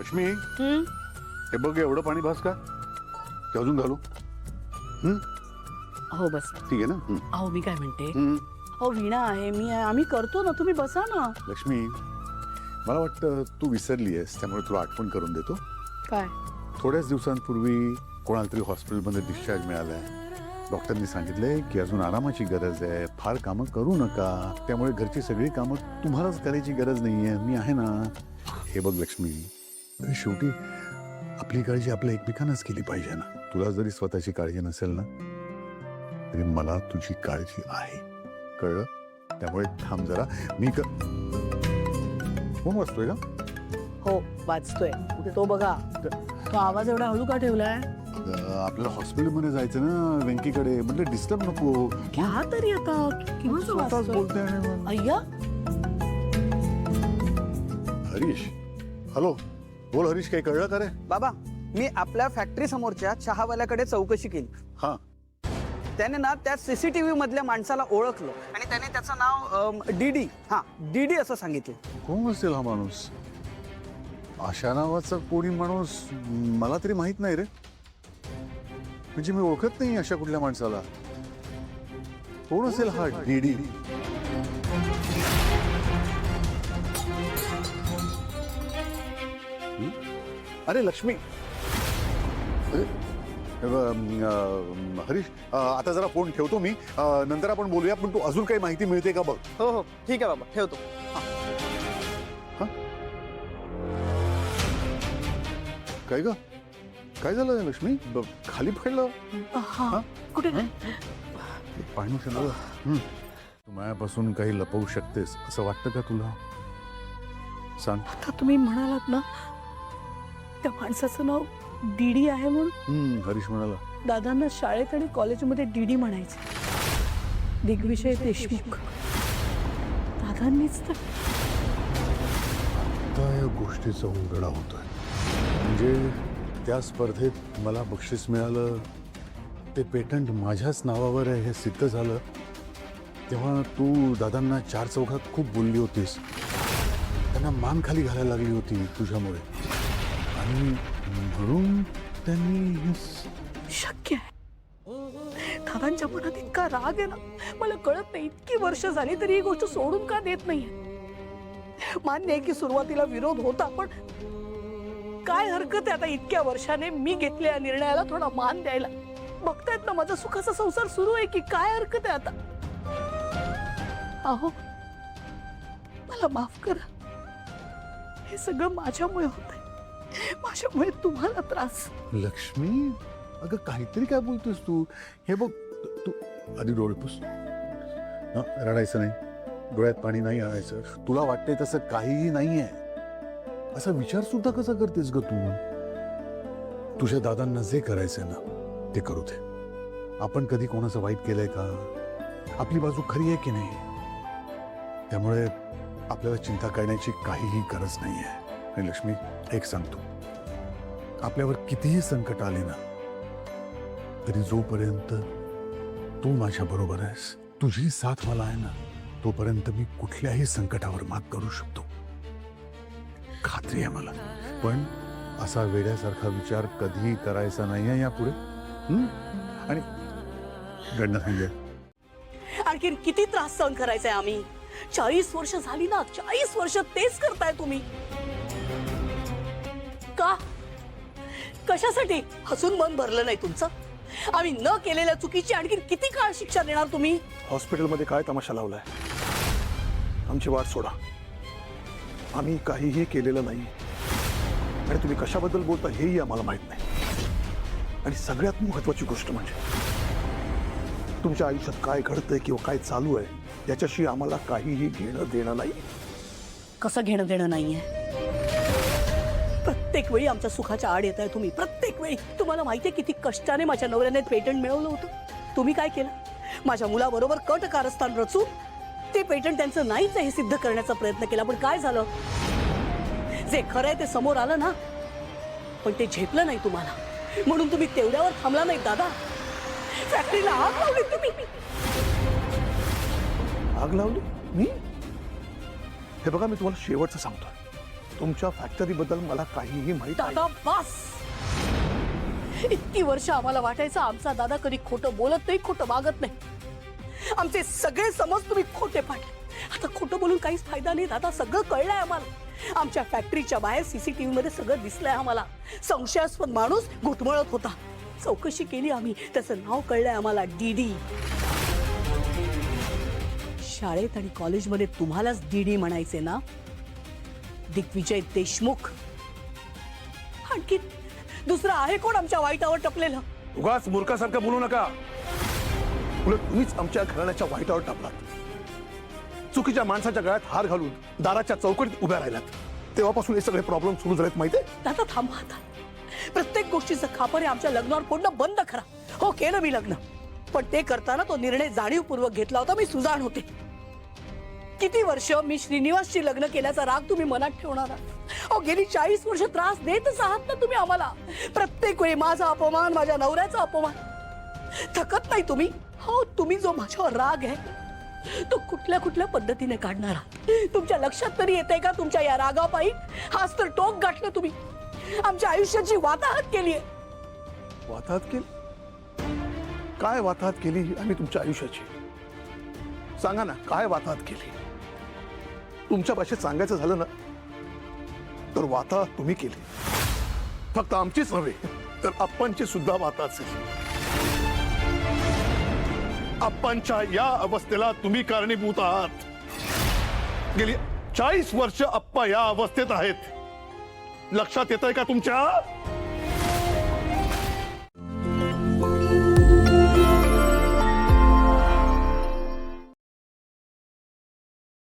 लक्ष्मी हे बघ एवढं पाणी भास का की अजून घालू? हो बस. ठीक आहे ना? अहो मी काय म्हणते, अहो वीणा आहे, मी आहे, आम्ही करतो ना, तुम्ही बसा ना. लक्ष्मी मला वाटतं तू विसरली आहेस, त्यामुळे तुला आठवण करून देतो. काय? थोड्याच दिवसांपूर्वी कोणाला तरी हॉस्पिटलमध्ये डिस्चार्ज मिळालाय. डॉक्टरनी सांगितलंय की अजून आरामाची गरज आहे, फार कामं करू नका, त्यामुळे घरची सगळी कामं तुम्हालाच करायची गरज नाहीये, मी आहे ना. हे बघ लक्ष्मी, शेवटी आपली काळजी आपल्या एकमेकांनाच केली पाहिजे ना. तुला जरी स्वतःची काळजी नसेल ना तरी मला तुझी काळजी आहे, कळलं? त्यामुळे थांब जरा. फोन वाजतोय का? हो वाचतोय तो, बघा तो आवाज एवढा हळू का ठेवलाय? आपल्याला हॉस्पिटलमध्ये जायचं ना वेंकीकडे, म्हटलं डिस्टर्ब नको. घ्या तरी आता, किंवा स्वतःच बोलते. अय्या हरीश, हॅलो बोल हरीश, काही कळलं का रे? बाबा मी आपल्या फॅक्टरी समोरच्या चहावाल्याकडे चौकशी केली. हा, त्याने ना त्या सीसीटीव्ही मधल्या माणसाला ओळखलं आणि त्याने त्याचं नाव डीडी डीडी असं सांगितलं. कोण असेल हा माणूस? अशा नावाचा कोणी माणूस मला तरी माहित नाही रे. म्हणजे मी ओळखत नाही अशा कुठल्या माणसाला. कोण असेल हा डीडी? अरे लक्ष्मी, हरीश आता जरा फोन ठेवतो मी, नंतर आपण बोलूया. पण तू अजून काही माहिती मिळते का बघ. हो हो ठीक आहे बाबा, ठेवतो. काय ग, काय झालं लक्ष्मी? खाली पडलं? कुठे काय? पाणी तू माझ्यापासून काही लपवू शकतेस असं वाटतं का तुला? सांग. आता तुम्ही म्हणालात ना त्या माणसाचं नाव डीडी आहे म्हणून. हरीश म्हणाला. दादांना शाळेत आणि कॉलेजमध्ये डीडी म्हणायचे, दिग्विजय देशमुख. दादांनीच तर आता या गोष्टीचा उलगडा होतोय. म्हणजे त्या स्पर्धेत मला बक्षीस मिळालं, ते पेटंट माझ्याच नावावर आहे हे सिद्ध झालं, तेव्हा तू दादांना चार चौघात खूप बोलली होतीस. त्यांना मान खाली घालायला लागली होती तुझ्यामुळे, आणि म्हणून त्यांनी. शक्य आहे दादांच्या मनात इतका राग आहे ना, मला कळत नाही. इतकी वर्ष झाली तरी ही गोष्ट सोडून का देत नाहीये. मान्य आहे की सुरुवातीला विरोध होता, पण काय हरकत आहे आता इतक्या वर्षाने मी घेतलेल्या निर्णयाला थोडा मान द्यायला. बघतायत ना माझा सुखाचा संसार सुरू आहे की, काय हरकत आहे आता. अहो मला माफ करा, हे सगळं माझ्यामुळे होत आहे, माझ्यामुळे तुम्हाला त्रास. लक्ष्मी अगं काहीतरी काय बोलतोस तू? हे बघ, तू आधी डोळे पुस. रडायचं नाही, डोळ्यात पाणी नाही आणायचं. तुला वाटतंय तसं काहीही नाहीये. असा विचार सुद्धा कसा करतेस ग तू? तुझ्या दादांना जे करायचंय ना ते करू दे. आपण कधी कोणाचं वाईट केलंय का? आपली बाजू खरी आहे की नाही? त्यामुळे आपल्याला चिंता करण्याची काहीही गरज नाहीये. आणि लक्ष्मी एक सांगतो, आपल्यावर कितीही संकट आले ना तरी जोपर्यंत तू माझ्या बरोबर आहेस, तुझी साथ मला आहे ना, तोपर्यंत मी कुठल्याही संकटावर मात करू शकतो, खात्री आहे मला. पण असा वेड्यासारखा विचार कधीही करायचा नाहीये यापुढे. आणि घडणं सांगे, आणखी किती त्रास सहन करायचाय आम्ही? 40 वर्ष झाली ना, 40 वर्ष तेच करताय तुम्ही. का? कशासाठी? हसून मन भरलं नाही तुमचं? आम्ही न केलेल्या चुकीची आणखी किती काळ शिक्षा देणार तुम्ही? हॉस्पिटलमध्ये काय तमाशा लावलाय? आमची वाट सोडा, आम्ही काहीही केलेलं नाही. आणि तुम्ही कशाबद्दल बोलता हेही आम्हाला माहित नाही. आणि सगळ्यात महत्वाची गोष्ट म्हणजे तुमच्या आयुष्यात काय घडतंय किंवा काय चालू आहे याच्याशी आम्हाला काहीही घेणं देणं नाही. कसं घेणं देणं नाहीये? प्रत्येक वेळी आमच्या सुखाच्या आड येताय तुम्ही, प्रत्येक वेळी. तुम्हाला माहितीये किती कष्टाने माझ्या नवऱ्याने पेटंट मिळवलं होतं. तुम्ही काय केलं? माझ्या मुलाबरोबर कट कारस्थान रचून ते पेटंट त्यांचं नाहीच हे सिद्ध करण्याचा प्रयत्न केला. पण काय झालं? जे खरंय ते समोर आलं ना, पण ते झेपलं नाही तुम्हाला, म्हणून तुम्ही तेवढ्यावर थांबला नाही दादा. फॅक्टरीला आग लावली तुम्ही. आग लावली मी? हे बघा, मी तुम्हाला शेवटचं सांगतो, तुमच्या फॅक्टरी बद्दल मला काहीही माहित नाही. दादा बस. इतकी वर्ष आम्हाला वाटायचं आमचा दादा कधी खोटं बोलत नाही, खोटं वागत नाही. आमचे सगळे समज तुम्ही खोटे पाडले. आता खोटं बोलून काहीच फायदा नाही दादा. सगळं कळलंय आम्हाला. आमच्या फॅक्टरीच्या बाहेर सीसीटीव्ही मध्ये सगळं दिसलंय आम्हाला. संशयास्पद माणूस घुटमळत होता. चौकशी केली आम्ही. त्याचं नाव कळलंय आम्हाला, डीडी. शाळेत आणि कॉलेजमध्ये तुम्हालाच डीडी म्हणायचे ना? दिग्विजय देशमुख. आणखी दुसरं आहे कोण आमच्या वाईटावर टपलेलं? उगाच मूर्खासारखं बोलू नका. उलट तुम्हीच आमच्या घराण्याच्या वाईटावर टाकलात. चुकीच्या माणसाच्या गळ्यात हार घालून दाराच्या चौकटीत उभ्या राहिलात. तेव्हापासून हे सगळे प्रॉब्लेम सुरू झालेत माहितीये. दादा थांबा आता. प्रत्येक गोष्टीचं खापर आमच्या लग्नावर फोडणं बंद करा. हो केलं मी लग्न, पण ते करताना तो निर्णय जाणीवपूर्वक घेतला होता. मी सुजाण होते. किती वर्ष मी श्रीनिवासची लग्न केल्याचा राग तुम्ही मनात ठेवणार आहात? अहो गेली 40 वर्ष त्रास देतच आहात ना तुम्ही आम्हाला. प्रत्येक वेळी माझा अपमान, माझ्या नवऱ्याचा अपमान. थकत नाही तुम्ही? हो, तुम्ही जो माझ्यावर राग आहे तो कुठल्या कुठल्या पद्धतीने काढणार आहात? तुमच्या लक्षात तरी येते का तुमच्या या रागापायी हाच तर टोक गाठलं तुम्ही. आमच्या आयुष्याची वाताहत केली आहे. वाताहत केली? काय वाताहत केली आम्ही तुमच्या आयुष्याची? सांगा ना, काय वाताहत केली? तुमच्या भाषेत सांगायचं झालं ना तर वाताहत तुम्ही केली. फक्त आमचीच नव्हे तर आप्पांची सुद्धा वाताहत झाली. आप्पांच्या या अवस्थेला तुम्ही कारणीभूत आहात. गेली 40 वर्ष आप्पा या अवस्थेत आहेत. लक्षात येतंय का तुमच्या?